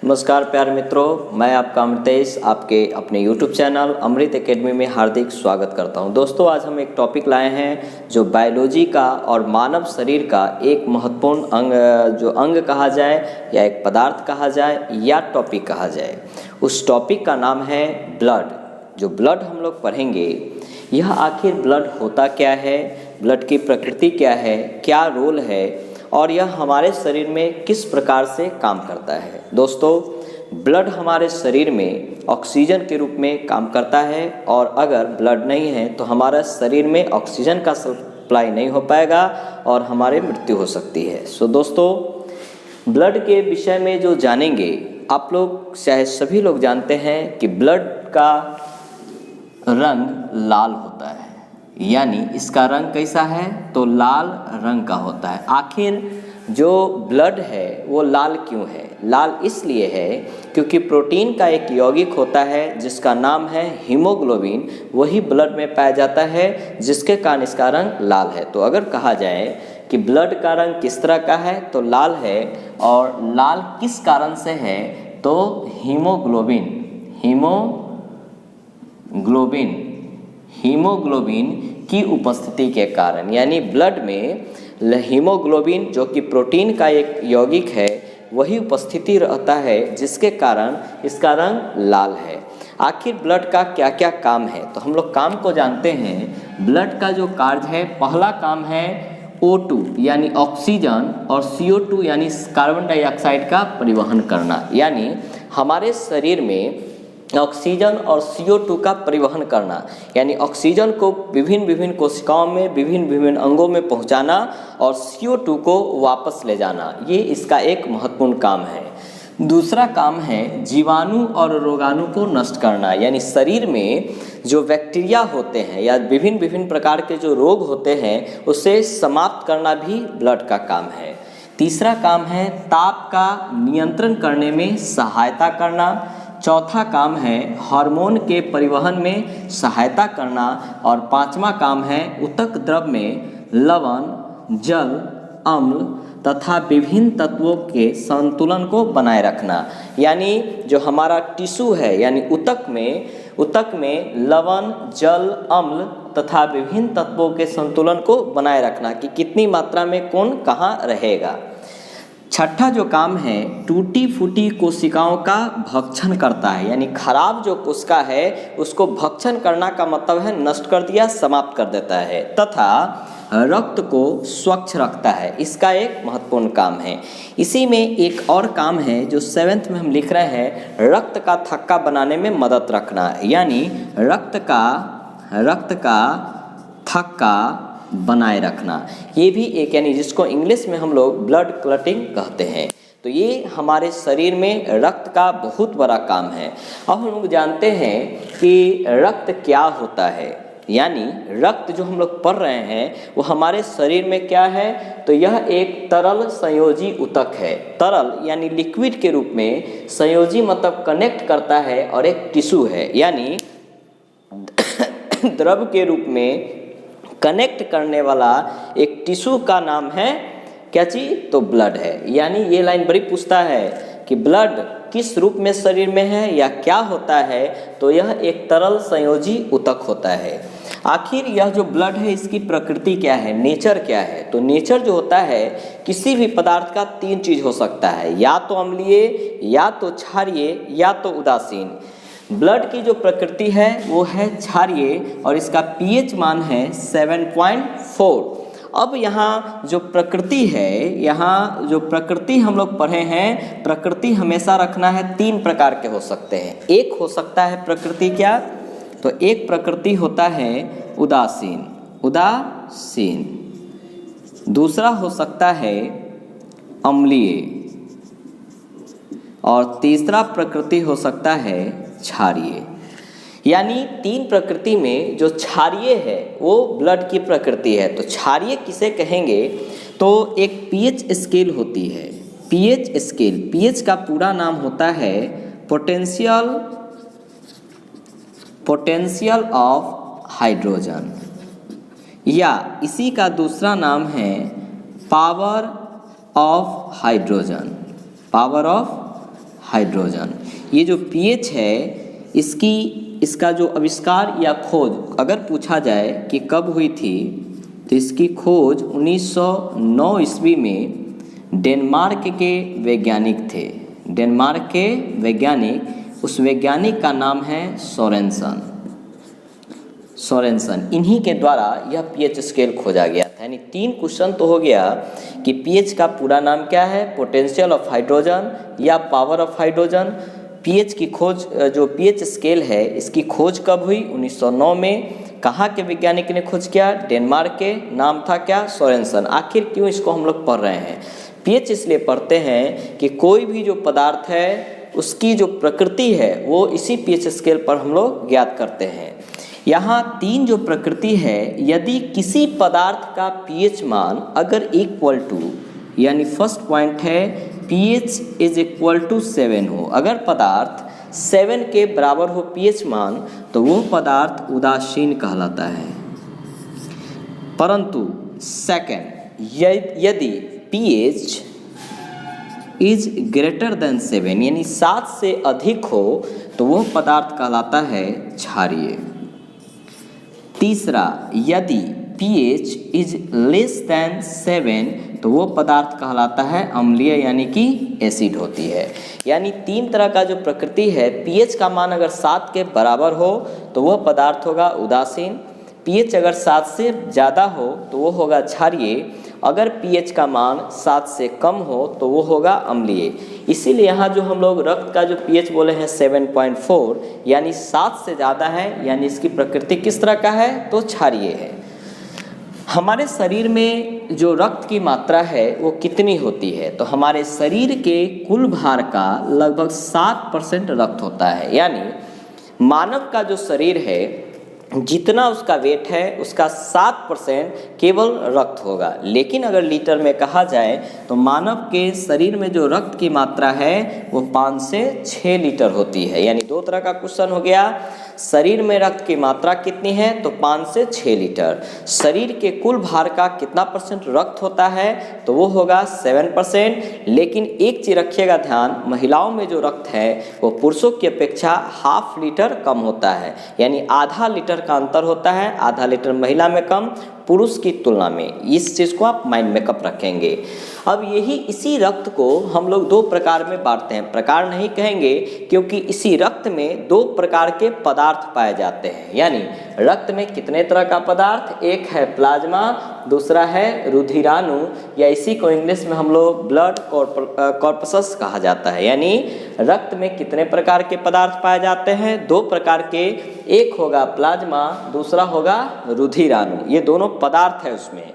नमस्कार प्यारे मित्रों, मैं आपका अमृतेश आपके अपने YouTube चैनल अमृत एकेडमी में हार्दिक स्वागत करता हूं। दोस्तों, आज हम एक टॉपिक लाए हैं जो बायोलॉजी का और मानव शरीर का एक महत्वपूर्ण अंग कहा जाए या एक पदार्थ कहा जाए या टॉपिक कहा जाए। उस टॉपिक का नाम है ब्लड। जो ब्लड हम लोग पढ़ेंगे, यह आखिर ब्लड होता क्या है, ब्लड की प्रकृति क्या है, क्या रोल है और यह हमारे शरीर में किस प्रकार से काम करता है। दोस्तों, ब्लड हमारे शरीर में ऑक्सीजन के रूप में काम करता है और अगर ब्लड नहीं है तो हमारा शरीर में ऑक्सीजन का सप्लाई नहीं हो पाएगा और हमारी मृत्यु हो सकती है। दोस्तों, ब्लड के विषय में जो जानेंगे, आप लोग शायद सभी लोग जानते हैं कि ब्लड का रंग लाल होता है, यानी इसका रंग कैसा है तो लाल रंग का होता है। आखिर जो ब्लड है वो लाल क्यों है? लाल इसलिए है क्योंकि प्रोटीन का एक यौगिक होता है जिसका नाम है हीमोग्लोबिन, वही ब्लड में पाया जाता है जिसके कारण इसका रंग लाल है। तो अगर कहा जाए कि ब्लड का रंग किस तरह का है तो लाल है, और लाल किस कारण से है तो हीमोग्लोबिन की उपस्थिति के कारण, यानी ब्लड में हीमोग्लोबिन जो कि प्रोटीन का एक यौगिक है वही उपस्थिति रहता है जिसके कारण इसका रंग लाल है। आखिर ब्लड का क्या क्या काम है तो हम लोग काम को जानते हैं। ब्लड का जो कार्य है, पहला काम है O2 यानी ऑक्सीजन और CO2 यानी कार्बन डाइऑक्साइड का परिवहन करना, यानी हमारे शरीर में ऑक्सीजन और CO2 का परिवहन करना, यानी ऑक्सीजन को विभिन्न कोशिकाओं में विभिन्न अंगों में पहुंचाना और CO2 को वापस ले जाना, ये इसका एक महत्वपूर्ण काम है। दूसरा काम है जीवाणु और रोगाणु को नष्ट करना, यानी शरीर में जो बैक्टीरिया होते हैं या विभिन्न प्रकार के जो रोग होते हैं उसे समाप्त करना भी ब्लड का काम है। तीसरा काम है ताप का नियंत्रण करने में सहायता करना। चौथा काम है हार्मोन के परिवहन में सहायता करना और पांचवा काम है ऊतक द्रव में लवण, जल, अम्ल तथा विभिन्न तत्वों के संतुलन को बनाए रखना, यानी जो हमारा टिश्यू है यानी ऊतक में लवण, जल, अम्ल तथा विभिन्न तत्वों के संतुलन को बनाए रखना कि कितनी मात्रा में कौन कहाँ रहेगा। छठा जो काम है टूटी फूटी कोशिकाओं का भक्षण करता है, यानी खराब जो कोशिका है उसको भक्षण करना का मतलब है नष्ट कर दिया, समाप्त कर देता है, तथा रक्त को स्वच्छ रखता है, इसका एक महत्वपूर्ण काम है। इसी में एक और काम है जो 7th में हम लिख रहे हैं, रक्त का थक्का बनाने में मदद रखना, यानी रक्त का थक्का बनाए रखना, ये भी एक, यानी जिसको इंग्लिश में हम लोग ब्लड क्लॉटिंग कहते हैं। तो ये हमारे शरीर में रक्त का बहुत बड़ा काम है। अब हम लोग जानते हैं कि रक्त क्या होता है, यानी रक्त जो हम लोग पढ़ रहे हैं वो हमारे शरीर में क्या है तो यह एक तरल संयोजी ऊतक है। तरल यानी लिक्विड के रूप में, संयोजी मतलब कनेक्ट करता है, और एक टिश्यू है यानी द्रव के रूप में कनेक्ट करने वाला एक टिश्यू का नाम है क्या चीज तो ब्लड है। यानी ये लाइन बड़ी पूछता है कि ब्लड किस रूप में शरीर में है या क्या होता है, तो यह एक तरल संयोजी ऊतक होता है। आखिर यह जो ब्लड है इसकी प्रकृति क्या है, नेचर क्या है, तो नेचर जो होता है किसी भी पदार्थ का 3 चीज हो सकता है, या तो अम्लीय, या तो क्षारीय, या तो उदासीन। ब्लड की जो प्रकृति है वो है क्षारीय और इसका pH मान है 7.4। अब यहाँ जो प्रकृति है, यहाँ जो प्रकृति हम लोग पढ़े हैं, प्रकृति हमेशा रखना है 3 प्रकार के हो सकते हैं। एक हो सकता है प्रकृति क्या तो एक प्रकृति होता है उदासीन, दूसरा हो सकता है अम्लीय और तीसरा प्रकृति हो सकता है क्षारीय। यानी 3 प्रकृति में जो क्षारीय है वो ब्लड की प्रकृति है। तो क्षारीय किसे कहेंगे तो एक pH स्केल होती है, pH स्केल, pH का पूरा नाम होता है पोटेंशियल ऑफ हाइड्रोजन, या इसी का दूसरा नाम है पावर ऑफ हाइड्रोजन, हाइड्रोजन। ये जो पीएच है इसका जो आविष्कार या खोज अगर पूछा जाए कि कब हुई थी, तो इसकी खोज 1909 ईस्वी में डेनमार्क के वैज्ञानिक थे। डेनमार्क के वैज्ञानिक, उस वैज्ञानिक का नाम है सोरेनसन। इन्हीं के द्वारा यह पीएच स्केल खोजा गया था। यानी 3 क्वेश्चन तो हो गया कि पीएच का पूरा नाम क्या है, पोटेंशियल ऑफ हाइड्रोजन या पावर ऑफ हाइड्रोजन। पीएच की खोज, जो पीएच स्केल है इसकी खोज कब हुई, 1909 में। कहाँ के वैज्ञानिक ने खोज किया, डेनमार्क के, नाम था क्या, सोरेनसन। आखिर क्यों इसको हम लोग पढ़ रहे हैं, पीएच इसलिए पढ़ते हैं कि कोई भी जो पदार्थ है उसकी जो प्रकृति है वो इसी पीएच स्केल पर हम लोग ज्ञात करते हैं। यहाँ 3 जो प्रकृति है, यदि किसी पदार्थ का पीएच मान अगर इक्वल टू, यानी फर्स्ट पॉइंट है pH इज इक्वल टू 7 हो, अगर पदार्थ 7 के बराबर हो pH मान, तो वो पदार्थ उदासीन कहलाता है। परंतु सेकंड, यदि pH इज ग्रेटर देन 7, यानी 7 से अधिक हो, तो वो पदार्थ कहलाता है क्षारीय। तीसरा, यदि pH इज लेस देन 7, तो वो पदार्थ कहलाता है अम्लीय, यानी कि एसिड होती है। यानी 3 तरह का जो प्रकृति है, pH का मान अगर 7 के बराबर हो तो वह पदार्थ होगा उदासीन, pH अगर 7 से ज़्यादा हो तो वो होगा क्षारीय, अगर pH का मान 7 से कम हो तो वो होगा अम्लीय। इसीलिए यहाँ जो हम लोग रक्त का जो pH बोले हैं 7.4, यानी 7 से ज़्यादा है, यानी इसकी प्रकृति किस तरह का है, तो क्षारीय है। हमारे शरीर में जो रक्त की मात्रा है वो कितनी होती है, तो हमारे शरीर के कुल भार का लगभग 7% रक्त होता है। यानी मानव का जो शरीर है, जितना उसका वेट है उसका 7% केवल रक्त होगा। लेकिन अगर लीटर में कहा जाए तो मानव के शरीर में जो रक्त की मात्रा है वो 5 से 6 लीटर होती है। यानी 2 तरह का क्वेश्चन हो गया, शरीर में रक्त की मात्रा कितनी है, तो 5 से 6 लीटर। शरीर के कुल भार का कितना परसेंट रक्त होता है, तो वो होगा 7%। लेकिन एक चीज़ रखिएगा ध्यान, महिलाओं में जो रक्त है वो पुरुषों की अपेक्षा ½ लीटर कम होता है, यानी आधा लीटर का अंतर होता है, आधा लीटर महिला में कम, पुरुष की तुलना में। इस चीज़ को आप माइंड में कब रखेंगे। अब इसी रक्त को हम लोग 2 प्रकार में बांटते हैं, प्रकार नहीं कहेंगे क्योंकि इसी रक्त में 2 प्रकार के पदार्थ पाए जाते हैं। यानी रक्त में कितने तरह का पदार्थ, एक है प्लाज्मा, दूसरा है रुधिराणु, या इसी को इंग्लिश में हम लोग ब्लड कॉर्पसस कहा जाता है। यानी रक्त में कितने प्रकार के पदार्थ पाए जाते हैं, 2 प्रकार के, एक होगा प्लाज्मा, दूसरा होगा रुधिराणु। ये दोनों पदार्थ है उसमें।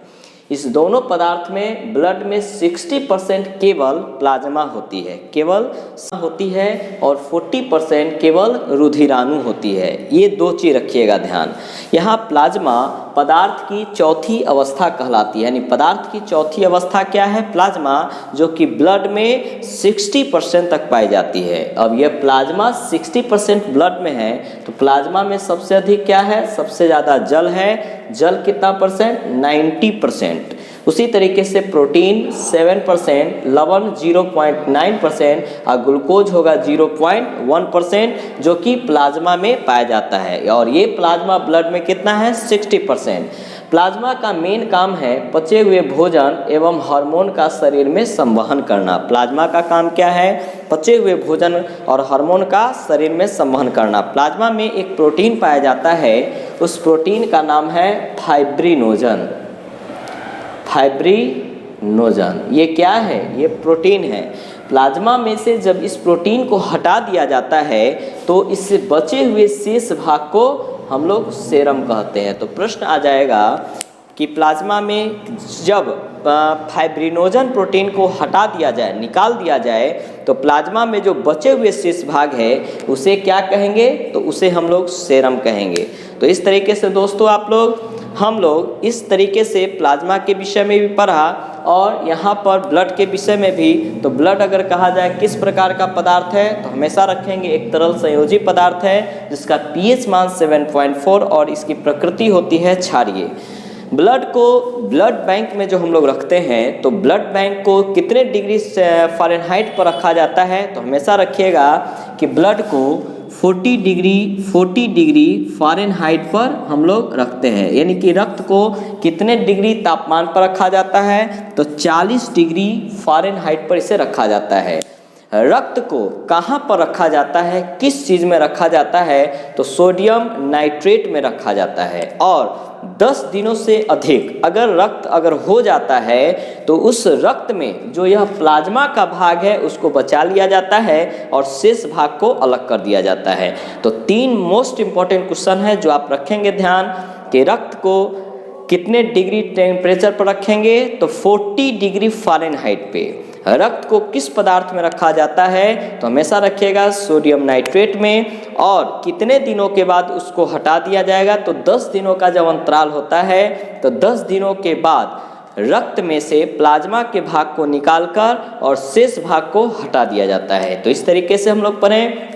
इस दोनों पदार्थ में ब्लड में 60% केवल प्लाज्मा होती है, केवल होती है, और 40% केवल रुधिराणु होती है। ये 2 चीज़ रखिएगा ध्यान। यहाँ प्लाज्मा पदार्थ की चौथी अवस्था कहलाती है, यानी पदार्थ की चौथी अवस्था क्या है, प्लाज्मा, जो कि ब्लड में 60% तक पाई जाती है। अब यह प्लाज्मा 60% ब्लड में है, तो प्लाज्मा में सबसे अधिक क्या है, सबसे ज़्यादा जल है। जल कितना परसेंट, 90%। उसी तरीके से प्रोटीन 7%, लवण 0.9% और ग्लूकोज होगा 0.1%, जो कि प्लाज्मा में पाया जाता है। और ये प्लाज्मा ब्लड में कितना है, 60%। प्लाज्मा का मेन काम है पचे हुए भोजन एवं हार्मोन का शरीर में संवहन करना। प्लाज्मा का काम क्या है, पचे हुए भोजन और हार्मोन का शरीर में संवहन करना। प्लाज्मा में एक प्रोटीन पाया जाता है, उस प्रोटीन का नाम है फाइब्रिनोजन। फाइब्रिनोजन ये क्या है, ये प्रोटीन है। प्लाज्मा में से जब इस प्रोटीन को हटा दिया जाता है तो इससे बचे हुए शेष भाग को हम लोग सेरम कहते हैं। तो प्रश्न आ जाएगा कि प्लाज्मा में जब फाइब्रिनोजन प्रोटीन को हटा दिया जाए, निकाल दिया जाए, तो प्लाज्मा में जो बचे हुए शेष भाग है उसे क्या कहेंगे, तो उसे हम लोग सेरम कहेंगे। तो इस तरीके से दोस्तों हम लोग इस तरीके से प्लाज्मा के विषय में भी पढ़ा, और यहाँ पर ब्लड के विषय में भी। तो ब्लड अगर कहा जाए किस प्रकार का पदार्थ है, तो हमेशा रखेंगे एक तरल संयोजी पदार्थ है जिसका pH मान 7.4 और इसकी प्रकृति होती है क्षारीय। ब्लड को ब्लड बैंक में जो हम लोग रखते हैं तो ब्लड बैंक को कितने डिग्री फ़ारेनहाइट पर रखा जाता है, तो हमेशा रखिएगा कि ब्लड को 40 डिग्री फ़ारेनहाइट पर हम लोग रखते हैं। यानी कि रक्त को कितने डिग्री तापमान पर रखा जाता है, तो 40 डिग्री फ़ारेनहाइट पर इसे रखा जाता है। रक्त को कहाँ पर रखा जाता है, किस चीज़ में रखा जाता है, तो सोडियम नाइट्रेट में रखा जाता है। और 10 दिनों से अधिक अगर रक्त हो जाता है तो उस रक्त में जो यह प्लाज्मा का भाग है उसको बचा लिया जाता है और शेष भाग को अलग कर दिया जाता है। तो 3 मोस्ट इम्पॉर्टेंट क्वेश्चन है जो आप रखेंगे ध्यान कि रक्त को कितने डिग्री टेम्परेचर पर रखेंगे, तो 40 डिग्री फ़ारेनहाइट पे। रक्त को किस पदार्थ में रखा जाता है, तो हमेशा रखिएगा सोडियम नाइट्रेट में। और कितने दिनों के बाद उसको हटा दिया जाएगा, तो 10 दिनों का जब अंतराल होता है तो 10 दिनों के बाद रक्त में से प्लाज्मा के भाग को निकालकर और शेष भाग को हटा दिया जाता है। तो इस तरीके से हम लोग पढ़ें।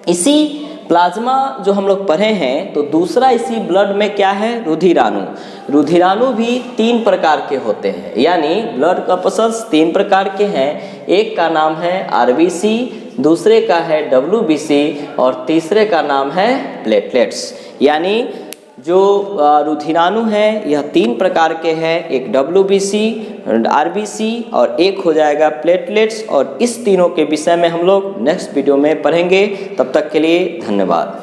इसी प्लाज्मा जो हम लोग पढ़े हैं, तो दूसरा इसी ब्लड में क्या है, रुधिराणु। रुधिराणु भी 3 प्रकार के होते हैं, यानी ब्लड कॉर्पस्कल्स 3 प्रकार के हैं। एक का नाम है आरबीसी, दूसरे का है डब्ल्यूबीसी और तीसरे का नाम है प्लेटलेट्स। यानी जो रुधिराणु है यह 3 प्रकार के हैं, एक डब्ल्यूबीसी, आरबीसी और एक हो जाएगा प्लेटलेट्स। और इस तीनों के विषय में हम लोग नेक्स्ट वीडियो में पढ़ेंगे। तब तक के लिए धन्यवाद।